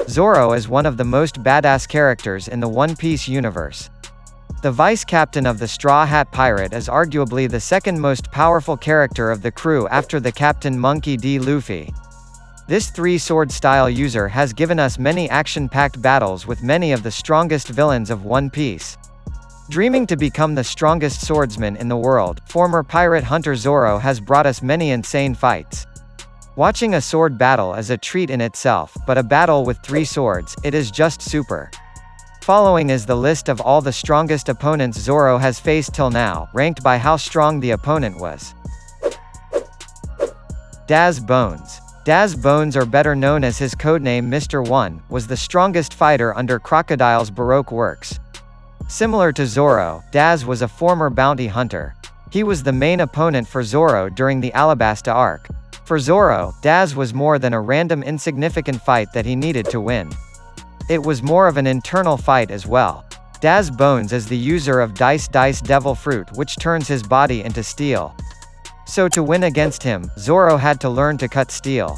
Zoro is one of the most badass characters in the One Piece universe. The vice captain of the Straw Hat Pirate is arguably the second most powerful character of the crew after the Captain Monkey D. Luffy. This three-sword style user has given us many action-packed battles with many of the strongest villains of One Piece. Dreaming to become the strongest swordsman in the world, former Pirate Hunter Zoro has brought us many insane fights. Watching a sword battle is a treat in itself, but a battle with 3 swords, it is just super. Following is the list of all the strongest opponents Zoro has faced till now, ranked by how strong the opponent was. Daz Bones. Daz Bones, or better known as his codename Mr. One, was the strongest fighter under Crocodile's Baroque works. Similar to Zoro, Daz was a former bounty hunter. He was the main opponent for Zoro during the Alabasta arc. For Zoro, Daz was more than a random insignificant fight that he needed to win. It was more of an internal fight as well. Daz Bones is the user of Dice Devil Fruit, which turns his body into steel. So to win against him, Zoro had to learn to cut steel.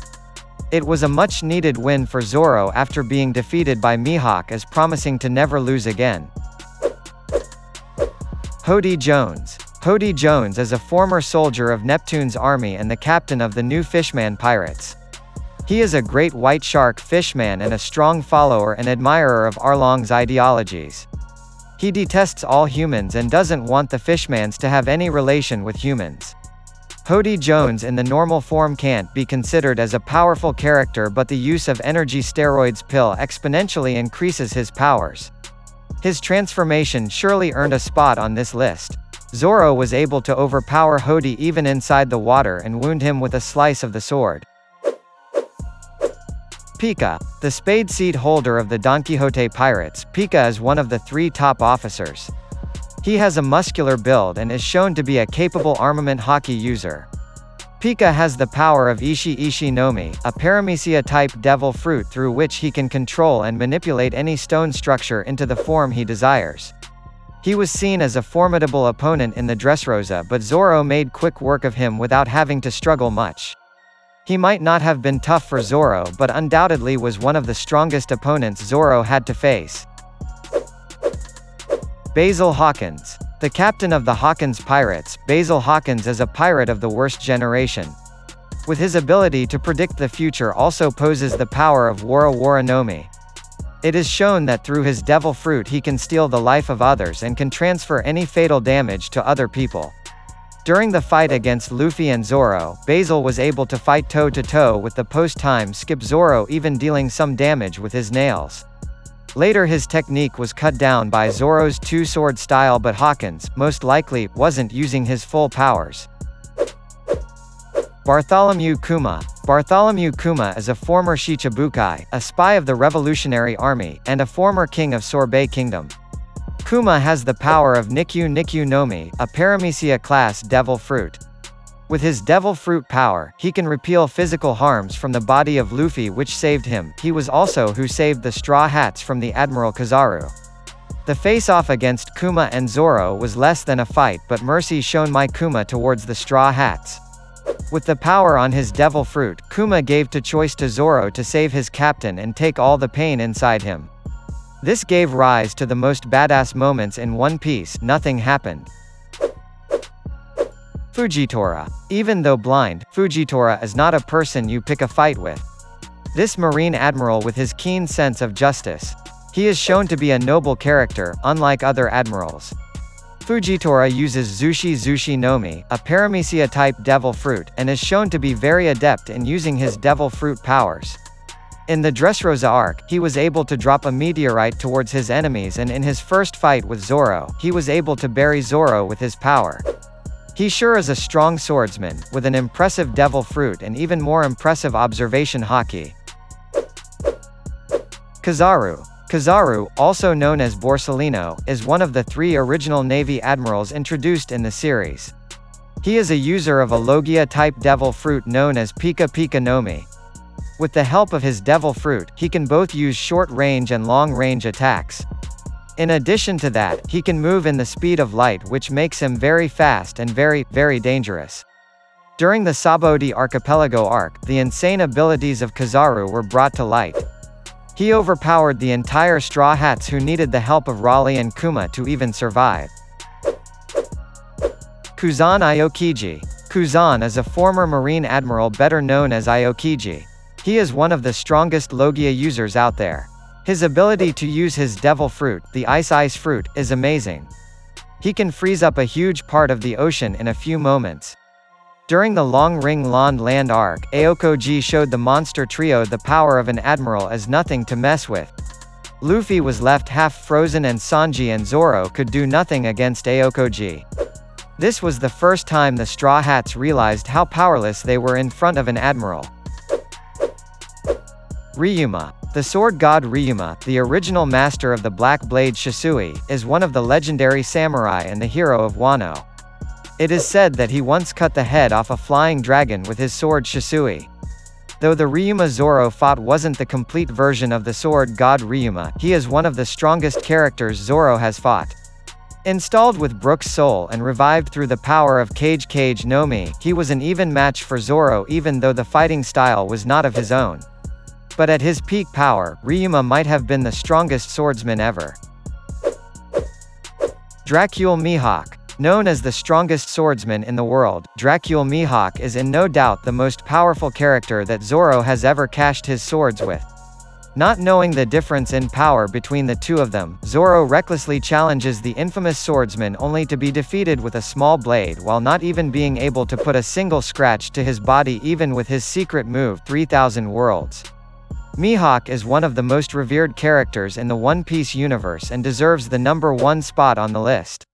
It was a much-needed win for Zoro after being defeated by Mihawk as promising to never lose again. Hody Jones. Hody Jones is a former soldier of Neptune's army and the captain of the new Fishman pirates. He is a great white shark fishman and a strong follower and admirer of Arlong's ideologies. He detests all humans and doesn't want the Fishmans to have any relation with humans. Hody Jones in the normal form can't be considered as a powerful character, but the use of energy steroids pill exponentially increases his powers. His transformation surely earned a spot on this list. Zoro was able to overpower Hody even inside the water and wound him with a slice of the sword. Pica. The spade seat holder of the Don Quixote pirates, Pica is one of the 3 top officers. He has a muscular build and is shown to be a capable armament hockey user. Pica has the power of Ishi no Mi, a paramecia-type devil fruit through which he can control and manipulate any stone structure into the form he desires. He was seen as a formidable opponent in the Dressrosa, but Zoro made quick work of him without having to struggle much. He might not have been tough for Zoro, but undoubtedly was one of the strongest opponents Zoro had to face. Basil Hawkins. The captain of the Hawkins pirates, Basil Hawkins is a pirate of the worst generation. With his ability to predict the future also poses the power of Wara no Mi. It is shown that through his devil fruit he can steal the life of others and can transfer any fatal damage to other people. During the fight against Luffy and Zoro, Basil was able to fight toe-to-toe with the post-time skip Zoro, even dealing some damage with his nails. Later his technique was cut down by Zoro's 2-sword style, but Hawkins, most likely, wasn't using his full powers. Bartholomew Kuma. Bartholomew Kuma is a former Shichibukai, a spy of the Revolutionary Army, and a former king of Sorbet Kingdom. Kuma has the power of Nikyu no Mi, a paramecia-class devil fruit. With his devil fruit power, he can repel physical harms from the body of Luffy, which saved him. He was also who saved the Straw Hats from the Admiral Kizaru. The face-off against Kuma and Zoro was less than a fight, but mercy shown by Kuma towards the Straw Hats. With the power on his devil fruit, Kuma gave the choice to Zoro to save his captain and take all the pain inside him. This gave rise to the most badass moments in One Piece. Nothing happened. Fujitora. Even though blind, Fujitora is not a person you pick a fight with. This marine admiral with his keen sense of justice. He is shown to be a noble character, unlike other admirals. Fujitora uses Zushi no Mi, a paramecia-type devil fruit, and is shown to be very adept in using his devil fruit powers. In the Dressrosa arc, he was able to drop a meteorite towards his enemies, and in his first fight with Zoro, he was able to bury Zoro with his power. He sure is a strong swordsman, with an impressive devil fruit and even more impressive observation haki. Kizaru. Kizaru, also known as Borsellino, is one of the 3 original Navy admirals introduced in the series. He is a user of a Logia-type devil fruit known as Pica no Mi. With the help of his devil fruit, he can both use short-range and long-range attacks. In addition to that, he can move in the speed of light, which makes him very fast and very, very dangerous. During the Sabaody Archipelago arc, the insane abilities of Kizaru were brought to light. He overpowered the entire Straw Hats who needed the help of Raleigh and Kuma to even survive. Kuzan Aokiji. Kuzan is a former Marine Admiral better known as Aokiji. He is one of the strongest Logia users out there. His ability to use his Devil Fruit, the Ice Fruit, is amazing. He can freeze up a huge part of the ocean in a few moments. During the Long Ring Land arc, Aokiji showed the monster trio the power of an admiral as nothing to mess with. Luffy was left half frozen and Sanji and Zoro could do nothing against Aokiji. This was the first time the Straw Hats realized how powerless they were in front of an admiral. Ryuma. The sword god Ryuma, the original master of the Black Blade Shisui, is one of the legendary samurai and the hero of Wano. It is said that he once cut the head off a flying dragon with his sword Shisui. Though the Ryuma Zoro fought wasn't the complete version of the sword god Ryuma, he is one of the strongest characters Zoro has fought. Installed with Brook's soul and revived through the power of Kage no Mi, he was an even match for Zoro even though the fighting style was not of his own. But at his peak power, Ryuma might have been the strongest swordsman ever. Dracule Mihawk. Known as the strongest swordsman in the world, Dracule Mihawk is in no doubt the most powerful character that Zoro has ever cashed his swords with. Not knowing the difference in power between the two of them, Zoro recklessly challenges the infamous swordsman only to be defeated with a small blade while not even being able to put a single scratch to his body even with his secret move 3000 Worlds. Mihawk is one of the most revered characters in the One Piece universe and deserves the #1 spot on the list.